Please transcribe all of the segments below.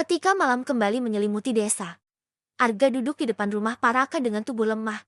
Ketika malam kembali menyelimuti desa, Arga duduk di depan rumah Pak Raka dengan tubuh lemah,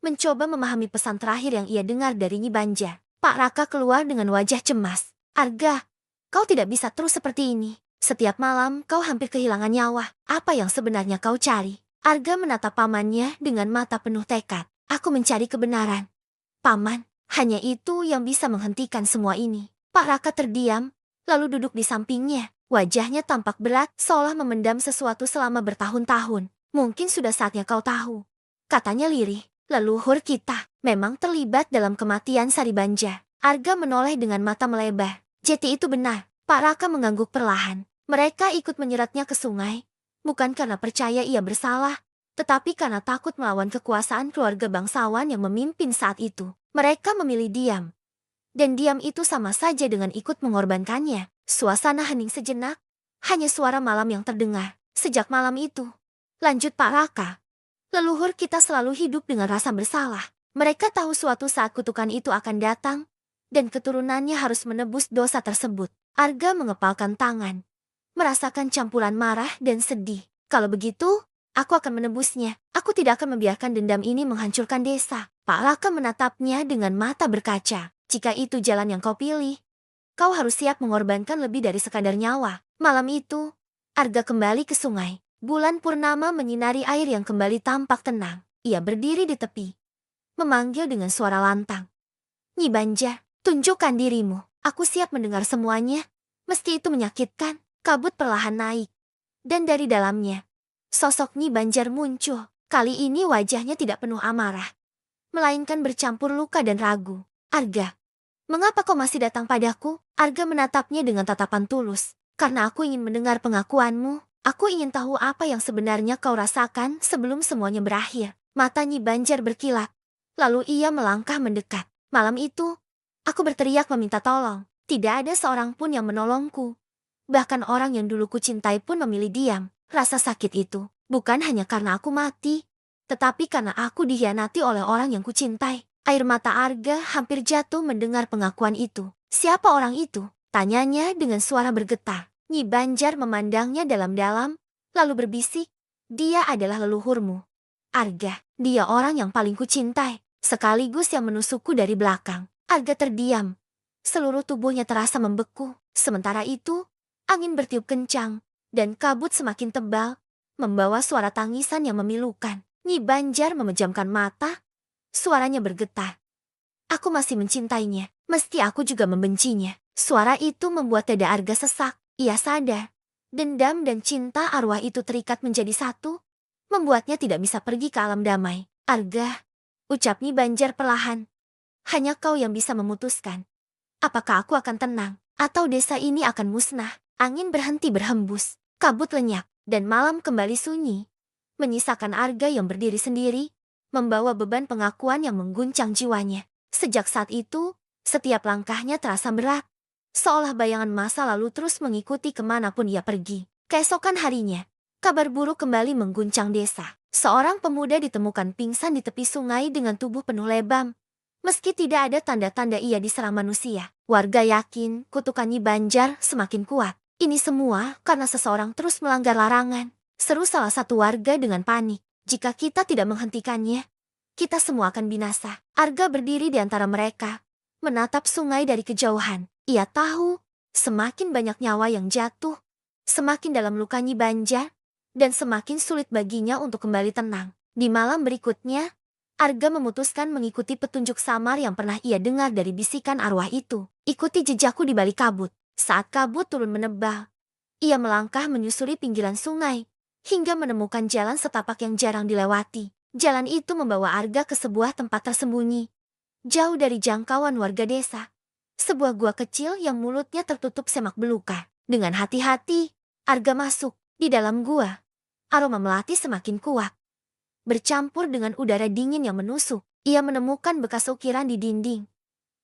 mencoba memahami pesan terakhir yang ia dengar dari Nyi Banja. Pak Raka keluar dengan wajah cemas. Arga, kau tidak bisa terus seperti ini. Setiap malam kau hampir kehilangan nyawa. Apa yang sebenarnya kau cari? Arga menatap pamannya dengan mata penuh tekad. Aku mencari kebenaran. Paman, hanya itu yang bisa menghentikan semua ini. Pak Raka terdiam, lalu duduk di sampingnya. Wajahnya tampak berat, seolah memendam sesuatu selama bertahun-tahun. Mungkin sudah saatnya kau tahu. Katanya lirih, leluhur kita memang terlibat dalam kematian Sari Banja. Arga menoleh dengan mata melebar. Jadi itu benar. Pak Raka mengangguk perlahan. Mereka ikut menyeretnya ke sungai. Bukan karena percaya ia bersalah, tetapi karena takut melawan kekuasaan keluarga bangsawan yang memimpin saat itu. Mereka memilih diam. Dan diam itu sama saja dengan ikut mengorbankannya. Suasana hening sejenak, hanya suara malam yang terdengar. Sejak malam itu, lanjut Pak Raka, leluhur kita selalu hidup dengan rasa bersalah. Mereka tahu suatu saat kutukan itu akan datang, dan keturunannya harus menebus dosa tersebut. Arga mengepalkan tangan, merasakan campuran marah dan sedih. Kalau begitu, aku akan menebusnya. Aku tidak akan membiarkan dendam ini menghancurkan desa. Pak Raka menatapnya dengan mata berkaca. Jika itu jalan yang kau pilih, kau harus siap mengorbankan lebih dari sekadar nyawa. Malam itu, Arga kembali ke sungai. Bulan purnama menyinari air yang kembali tampak tenang. Ia berdiri di tepi, memanggil dengan suara lantang. Nyi Banja, tunjukkan dirimu. Aku siap mendengar semuanya. Meski itu menyakitkan. Kabut perlahan naik. Dan dari dalamnya, sosok Nyi Banjar muncul. Kali ini wajahnya tidak penuh amarah, melainkan bercampur luka dan ragu. Arga, mengapa kau masih datang padaku? Arga menatapnya dengan tatapan tulus. Karena aku ingin mendengar pengakuanmu. Aku ingin tahu apa yang sebenarnya kau rasakan sebelum semuanya berakhir. Mata Nyi Banjar berkilat. Lalu ia melangkah mendekat. Malam itu, aku berteriak meminta tolong. Tidak ada seorang pun yang menolongku. Bahkan orang yang dulu kucintai pun memilih diam. Rasa sakit itu bukan hanya karena aku mati, tetapi karena aku dikhianati oleh orang yang kucintai. Air mata Arga hampir jatuh mendengar pengakuan itu. Siapa orang itu? Tanyanya dengan suara bergetar. Nyi Banjar memandangnya dalam-dalam, lalu berbisik, dia adalah leluhurmu. Arga, dia orang yang paling kucintai, sekaligus yang menusukku dari belakang. Arga terdiam. Seluruh tubuhnya terasa membeku. Sementara itu, angin bertiup kencang, dan kabut semakin tebal, membawa suara tangisan yang memilukan. Nyi Banjar memejamkan mata, suaranya bergetar. Aku masih mencintainya, meski aku juga membencinya. Suara itu membuat dada Arga sesak. Ia sadar, dendam dan cinta arwah itu terikat menjadi satu, membuatnya tidak bisa pergi ke alam damai. Arga, ucap Nyi Banjar perlahan, hanya kau yang bisa memutuskan. Apakah aku akan tenang, atau desa ini akan musnah? Angin berhenti berhembus, kabut lenyap, dan malam kembali sunyi, menyisakan Arga yang berdiri sendiri, membawa beban pengakuan yang mengguncang jiwanya. Sejak saat itu, setiap langkahnya terasa berat, seolah bayangan masa lalu terus mengikuti kemanapun ia pergi. Keesokan harinya, kabar buruk kembali mengguncang desa. Seorang pemuda ditemukan pingsan di tepi sungai dengan tubuh penuh lebam. Meski tidak ada tanda-tanda ia diserang manusia, warga yakin kutukan Nyi Banjar semakin kuat. Ini semua karena seseorang terus melanggar larangan, seru salah satu warga dengan panik. Jika kita tidak menghentikannya, kita semua akan binasa. Arga berdiri di antara mereka, menatap sungai dari kejauhan. Ia tahu, semakin banyak nyawa yang jatuh, semakin dalam luka Nyi Banjar, dan semakin sulit baginya untuk kembali tenang. Di malam berikutnya, Arga memutuskan mengikuti petunjuk samar yang pernah ia dengar dari bisikan arwah itu. Ikuti jejakku di balik kabut. Saat kabut turun menebal, ia melangkah menyusuri pinggiran sungai, hingga menemukan jalan setapak yang jarang dilewati. Jalan itu membawa Arga ke sebuah tempat tersembunyi, jauh dari jangkauan warga desa. Sebuah gua kecil yang mulutnya tertutup semak belukar. Dengan hati-hati, Arga masuk. Di dalam gua, aroma melati semakin kuat, bercampur dengan udara dingin yang menusuk. Ia menemukan bekas ukiran di dinding,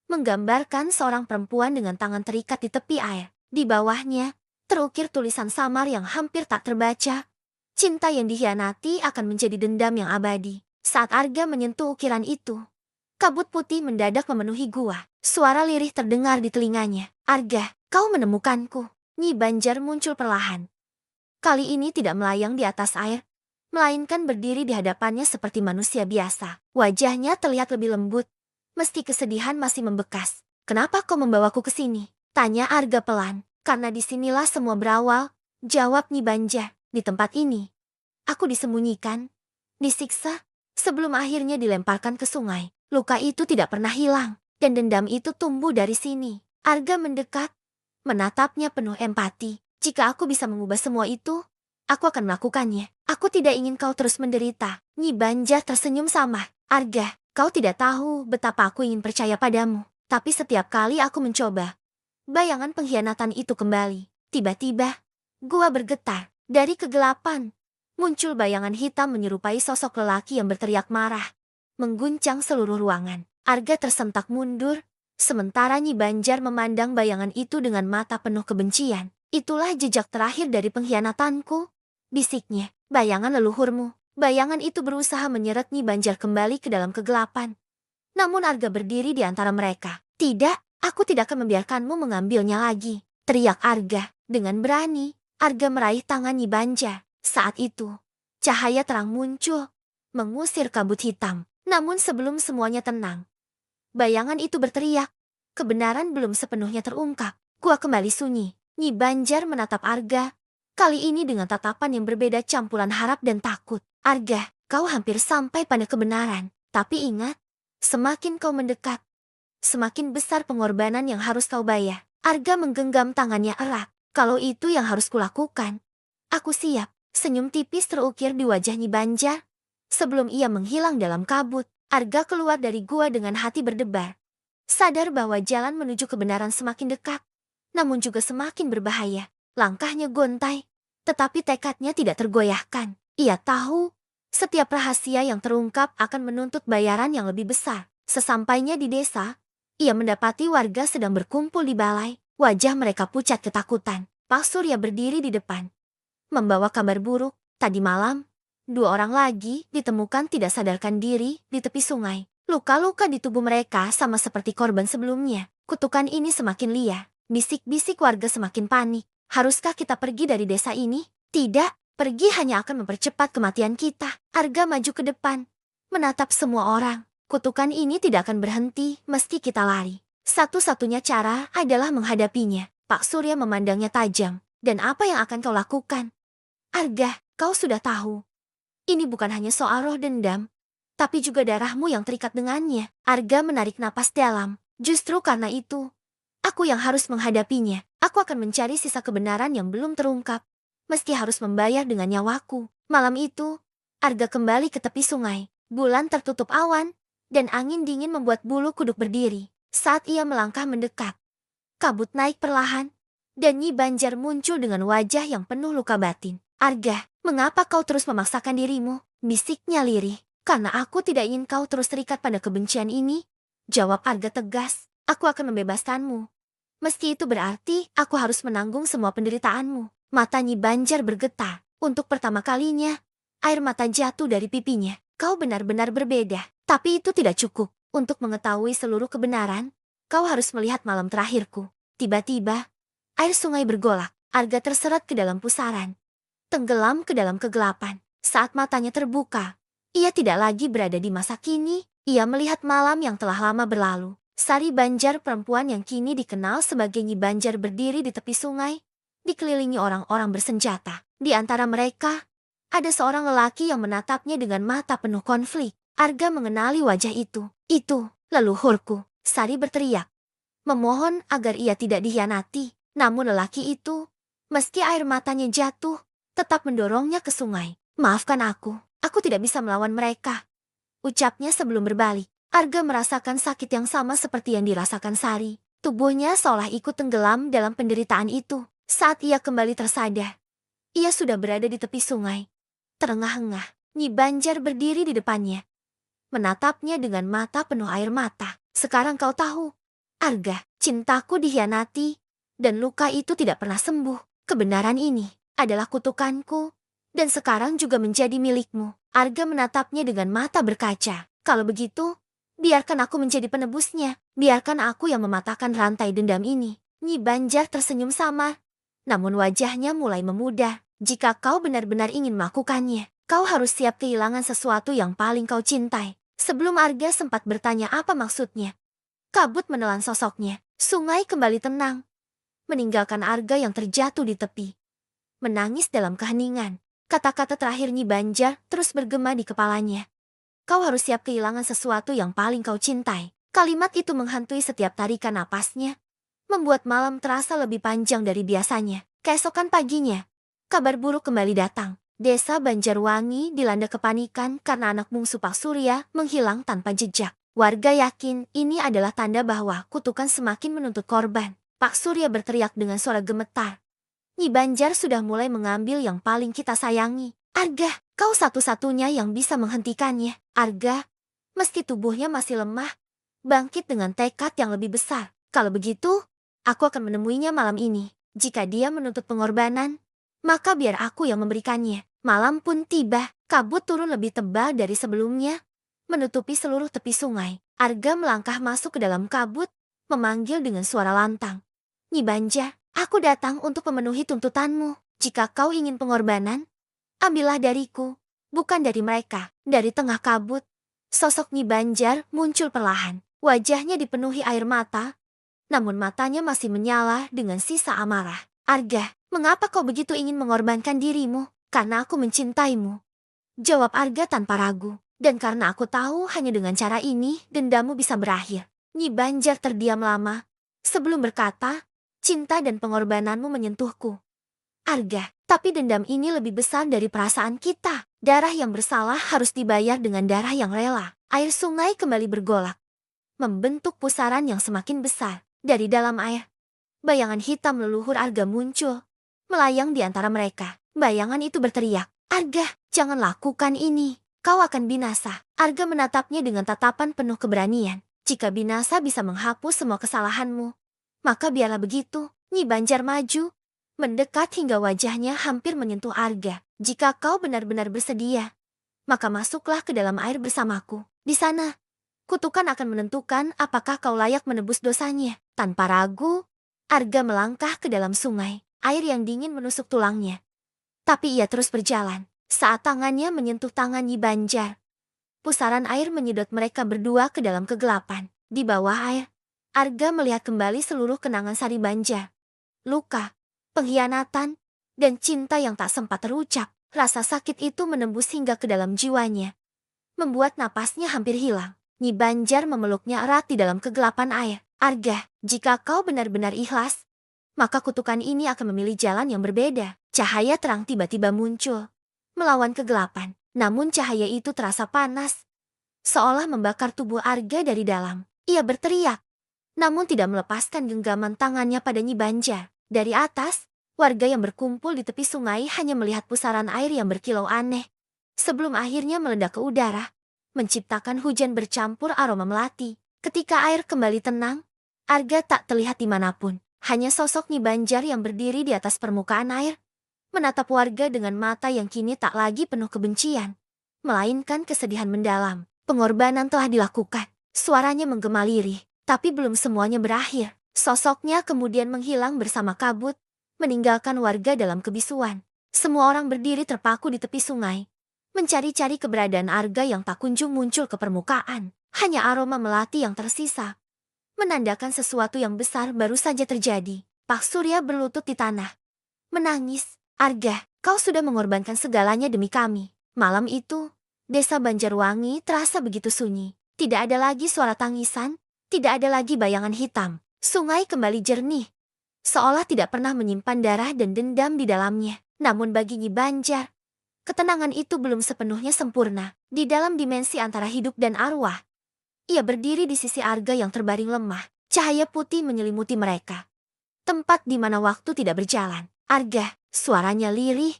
menggambarkan seorang perempuan dengan tangan terikat di tepi air. Di bawahnya, terukir tulisan samar yang hampir tak terbaca. Cinta yang dikhianati akan menjadi dendam yang abadi. Saat Arga menyentuh ukiran itu, kabut putih mendadak memenuhi gua. Suara lirih terdengar di telinganya. Arga, kau menemukanku. Nyi Banjar muncul perlahan. kali ini tidak melayang di atas air, melainkan berdiri di hadapannya seperti manusia biasa. Wajahnya terlihat lebih lembut, meski kesedihan masih membekas. "Kenapa kau membawaku ke sini?" tanya Arga pelan. "Karena disinilah semua berawal," jawab Nyi Banja. "Di tempat ini, aku disembunyikan, disiksa, sebelum akhirnya dilemparkan ke sungai. Luka itu tidak pernah hilang, dan dendam itu tumbuh dari sini." Arga mendekat, menatapnya penuh empati. "Jika aku bisa mengubah semua itu, aku akan melakukannya. Aku tidak ingin kau terus menderita." Nyi Banja tersenyum samar. "Arga, kau tidak tahu betapa aku ingin percaya padamu. Tapi setiap kali aku mencoba, bayangan pengkhianatan itu kembali. Tiba-tiba, gua bergetar. Dari kegelapan, muncul bayangan hitam menyerupai sosok lelaki yang berteriak marah, mengguncang seluruh ruangan. Arga tersentak mundur, sementara Nyi Banjar memandang bayangan itu dengan mata penuh kebencian. "Itulah jejak terakhir dari pengkhianatanku," bisiknya. "Bayangan leluhurmu." Bayangan itu berusaha menyeret Nyi Banjar kembali ke dalam kegelapan. Namun Arga berdiri di antara mereka. "Tidak, aku tidak akan membiarkanmu mengambilnya lagi," teriak Arga. Dengan berani, Arga meraih tangan Nyi Banjar. Saat itu, cahaya terang muncul, mengusir kabut hitam. Namun sebelum semuanya tenang, bayangan itu berteriak, "Kebenaran belum sepenuhnya terungkap." Gua kembali sunyi. Nyi Banjar menatap Arga, kali ini dengan tatapan yang berbeda campuran harap dan takut. "Arga, kau hampir sampai pada kebenaran. Tapi ingat, semakin kau mendekat, semakin besar pengorbanan yang harus kau bayar." Arga menggenggam tangannya erat. "Kalau itu yang harus kulakukan, aku siap." Senyum tipis terukir di wajah Nyi Banjar. Sebelum ia menghilang dalam kabut, Arga keluar dari gua dengan hati berdebar. Sadar bahwa jalan menuju kebenaran semakin dekat, namun juga semakin berbahaya. Langkahnya gontai, tetapi tekadnya tidak tergoyahkan. Ia tahu, setiap rahasia yang terungkap akan menuntut bayaran yang lebih besar. Sesampainya di desa, ia mendapati warga sedang berkumpul di balai. Wajah mereka pucat ketakutan. Pak Surya berdiri di depan, membawa kabar buruk. Tadi malam, 2 orang lagi ditemukan tidak sadarkan diri di tepi sungai. Luka-luka di tubuh mereka sama seperti korban sebelumnya. Kutukan ini semakin liar. Bisik-bisik warga semakin panik. "Haruskah kita pergi dari desa ini?" "Tidak, pergi hanya akan mempercepat kematian kita." Arga maju ke depan, menatap semua orang. "Kutukan ini tidak akan berhenti meski kita lari. Satu-satunya cara adalah menghadapinya." Pak Surya memandangnya tajam. "Dan apa yang akan kau lakukan?" "Arga, kau sudah tahu. Ini bukan hanya soal roh dendam, tapi juga darahmu yang terikat dengannya." Arga menarik napas dalam. "Justru karena itu, aku yang harus menghadapinya. Aku akan mencari sisa kebenaran yang belum terungkap, meski harus membayar dengan nyawaku." Malam itu, Arga kembali ke tepi sungai. Bulan tertutup awan, dan angin dingin membuat bulu kuduk berdiri. Saat ia melangkah mendekat, kabut naik perlahan, dan Nyi Banjar muncul dengan wajah yang penuh luka batin. "Arga, mengapa kau terus memaksakan dirimu?" bisiknya lirih. "Karena aku tidak ingin kau terus terikat pada kebencian ini," jawab Arga tegas. "Aku akan membebaskanmu, meski itu berarti aku harus menanggung semua penderitaanmu." Mata Nyi Banjar bergetar. Untuk pertama kalinya, air mata jatuh dari pipinya. "Kau benar-benar berbeda. Tapi itu tidak cukup. Untuk mengetahui seluruh kebenaran, kau harus melihat malam terakhirku." Tiba-tiba, air sungai bergolak. Arga terseret ke dalam pusaran, tenggelam ke dalam kegelapan. Saat matanya terbuka, ia tidak lagi berada di masa kini. Ia melihat malam yang telah lama berlalu. Sari Banjar, perempuan yang kini dikenal sebagai Nyi Banjar, berdiri di tepi sungai, dikelilingi orang-orang bersenjata. Di antara mereka, ada seorang lelaki yang menatapnya dengan mata penuh konflik. Arga mengenali wajah itu. "Itu, leluhurku," Sari berteriak, memohon agar ia tidak dikhianati. Namun lelaki itu, meski air matanya jatuh, tetap mendorongnya ke sungai. "Maafkan aku tidak bisa melawan mereka," ucapnya sebelum berbalik. Arga merasakan sakit yang sama seperti yang dirasakan Sari. Tubuhnya seolah ikut tenggelam dalam penderitaan itu. Saat ia kembali tersadar, ia sudah berada di tepi sungai. Terengah-engah, Nyi Banjar berdiri di depannya, menatapnya dengan mata penuh air mata. "Sekarang kau tahu, Arga, cintaku dikhianati, dan luka itu tidak pernah sembuh. Kebenaran ini adalah kutukanku, dan sekarang juga menjadi milikmu." Arga menatapnya dengan mata berkaca. "Kalau begitu, biarkan aku menjadi penebusnya. Biarkan aku yang mematahkan rantai dendam ini." Nyi Banjar tersenyum samar, namun wajahnya mulai memudar. Jika kau benar-benar ingin melakukannya, kau harus siap kehilangan sesuatu yang paling kau cintai. Sebelum Arga sempat bertanya apa maksudnya, kabut menelan sosoknya. Sungai kembali tenang, meninggalkan Arga yang terjatuh di tepi, menangis dalam keheningan. Kata-kata terakhir Nyi Banjar terus bergema di kepalanya. Kau harus siap kehilangan sesuatu yang paling kau cintai. Kalimat itu menghantui setiap tarikan napasnya, membuat malam terasa lebih panjang dari biasanya. Keesokan paginya, kabar buruk kembali datang. Desa Banjarwangi dilanda kepanikan karena anak bungsu Pak Surya menghilang tanpa jejak. Warga yakin ini adalah tanda bahwa kutukan semakin menuntut korban. Pak Surya berteriak dengan suara gemetar. Nyi Banjar sudah mulai mengambil yang paling kita sayangi. Arga, kau satu-satunya yang bisa menghentikannya. Arga, meski tubuhnya masih lemah, bangkit dengan tekad yang lebih besar. Kalau begitu, aku akan menemuinya malam ini. Jika dia menuntut pengorbanan, maka biar aku yang memberikannya. Malam pun tiba, kabut turun lebih tebal dari sebelumnya, menutupi seluruh tepi sungai. Arga melangkah masuk ke dalam kabut, memanggil dengan suara lantang. Nyi Banjar, aku datang untuk memenuhi tuntutanmu. Jika kau ingin pengorbanan, ambillah dariku, bukan dari mereka. Dari tengah kabut, sosok Nyi Banjar muncul perlahan. Wajahnya dipenuhi air mata, namun matanya masih menyala dengan sisa amarah. Arga, mengapa kau begitu ingin mengorbankan dirimu? Karena aku mencintaimu, jawab Arga tanpa ragu. Dan karena aku tahu hanya dengan cara ini dendammu bisa berakhir. Nyi Banjar terdiam lama sebelum berkata, cinta dan pengorbananmu menyentuhku, Arga, tapi dendam ini lebih besar dari perasaan kita. Darah yang bersalah harus dibayar dengan darah yang rela. Air sungai kembali bergolak, membentuk pusaran yang semakin besar. Dari dalam air, bayangan hitam leluhur Arga muncul, melayang di antara mereka. Bayangan itu berteriak, Arga, jangan lakukan ini. Kau akan binasa. Arga menatapnya dengan tatapan penuh keberanian. Jika binasa bisa menghapus semua kesalahanmu, maka biarlah begitu. Nyi Banjar maju, mendekat hingga wajahnya hampir menyentuh Arga. Jika kau benar-benar bersedia, maka masuklah ke dalam air bersamaku. Di sana, kutukan akan menentukan apakah kau layak menebus dosanya. Tanpa ragu, Arga melangkah ke dalam sungai. Air yang dingin menusuk tulangnya. Tapi ia terus berjalan. Saat tangannya menyentuh tangan Nyi Banjar, pusaran air menyedot mereka berdua ke dalam kegelapan. Di bawah air, Arga melihat kembali seluruh kenangan Sari Banjar. Luka, pengkhianatan, dan cinta yang tak sempat terucap. Rasa sakit itu menembus hingga ke dalam jiwanya, membuat napasnya hampir hilang. Nyi Banjar memeluknya erat di dalam kegelapan air. Arga, jika kau benar-benar ikhlas, maka kutukan ini akan memilih jalan yang berbeda. Cahaya terang tiba-tiba muncul, melawan kegelapan. Namun cahaya itu terasa panas, seolah membakar tubuh Arga dari dalam. Ia berteriak, namun tidak melepaskan genggaman tangannya pada Nyi Banjar. Dari atas, warga yang berkumpul di tepi sungai hanya melihat pusaran air yang berkilau aneh, sebelum akhirnya meledak ke udara, menciptakan hujan bercampur aroma melati. Ketika air kembali tenang, Arga tak terlihat dimanapun. Hanya sosok Nyi Banjar yang berdiri di atas permukaan air, menatap warga dengan mata yang kini tak lagi penuh kebencian, melainkan kesedihan mendalam. Pengorbanan telah dilakukan. Suaranya menggema lirih, tapi belum semuanya berakhir. Sosoknya kemudian menghilang bersama kabut, meninggalkan warga dalam kebisuan. Semua orang berdiri terpaku di tepi sungai, mencari-cari keberadaan Arga yang tak kunjung muncul ke permukaan. Hanya aroma melati yang tersisa, menandakan sesuatu yang besar baru saja terjadi. Pak Surya berlutut di tanah, menangis. Arga, kau sudah mengorbankan segalanya demi kami. Malam itu, desa Banjarwangi terasa begitu sunyi. Tidak ada lagi suara tangisan, tidak ada lagi bayangan hitam. Sungai kembali jernih, seolah tidak pernah menyimpan darah dan dendam di dalamnya. Namun bagi Nyi Banjar, ketenangan itu belum sepenuhnya sempurna. Di dalam dimensi antara hidup dan arwah, ia berdiri di sisi Arga yang terbaring lemah. Cahaya putih menyelimuti mereka, tempat di mana waktu tidak berjalan. Arga, suaranya lirih,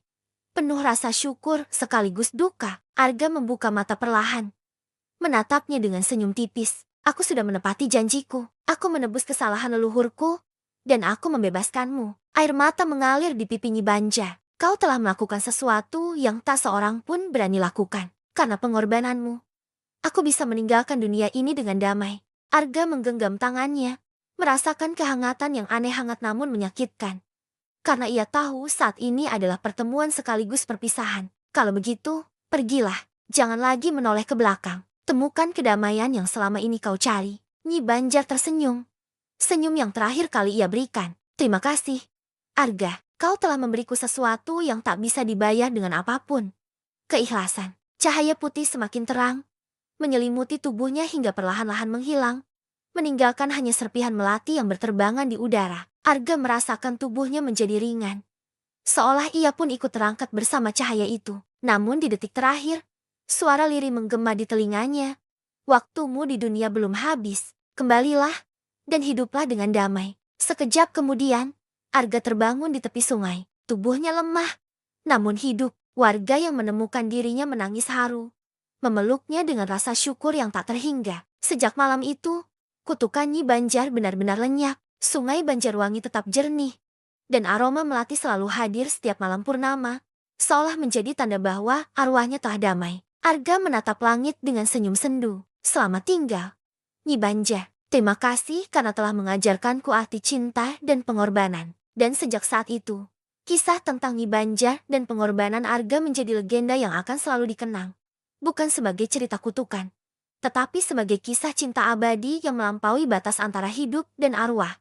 penuh rasa syukur sekaligus duka. Arga membuka mata perlahan, menatapnya dengan senyum tipis. Aku sudah menepati janjiku. Aku menebus kesalahan leluhurku, dan aku membebaskanmu. Air mata mengalir di pipi Nyi Banjar. Kau telah melakukan sesuatu yang tak seorang pun berani lakukan. Karena pengorbananmu, aku bisa meninggalkan dunia ini dengan damai. Arga menggenggam tangannya, merasakan kehangatan yang aneh hangat namun menyakitkan. karena ia tahu saat ini adalah pertemuan sekaligus perpisahan. Kalau begitu, pergilah. Jangan lagi menoleh ke belakang. Temukan kedamaian yang selama ini kau cari. Nyi Banjar tersenyum. Senyum yang terakhir kali ia berikan. Terima kasih. Arga, kau telah memberiku sesuatu yang tak bisa dibayar dengan apapun. Keikhlasan. Cahaya putih semakin terang, menyelimuti tubuhnya hingga perlahan-lahan menghilang, meninggalkan hanya serpihan melati yang berterbangan di udara. Arga merasakan tubuhnya menjadi ringan, seolah ia pun ikut terangkat bersama cahaya itu. Namun di detik terakhir, suara lirih menggema di telinganya. Waktumu di dunia belum habis, kembalilah, dan hiduplah dengan damai. Sekejap kemudian, Arga terbangun di tepi sungai. Tubuhnya lemah, namun hidup. Warga yang menemukan dirinya menangis haru, memeluknya dengan rasa syukur yang tak terhingga. Sejak malam itu, kutukan Nyi Banjar benar-benar lenyap. Sungai Banjarwangi tetap jernih, dan aroma melati selalu hadir setiap malam purnama, seolah menjadi tanda bahwa arwahnya telah damai. Arga menatap langit dengan senyum sendu. Selamat tinggal, Nyi Banjar. Terima kasih karena telah mengajarkanku arti cinta dan pengorbanan. Dan sejak saat itu, kisah tentang Nyi Banjar dan pengorbanan Arga menjadi legenda yang akan selalu dikenang. Bukan sebagai cerita kutukan, tetapi sebagai kisah cinta abadi yang melampaui batas antara hidup dan arwah.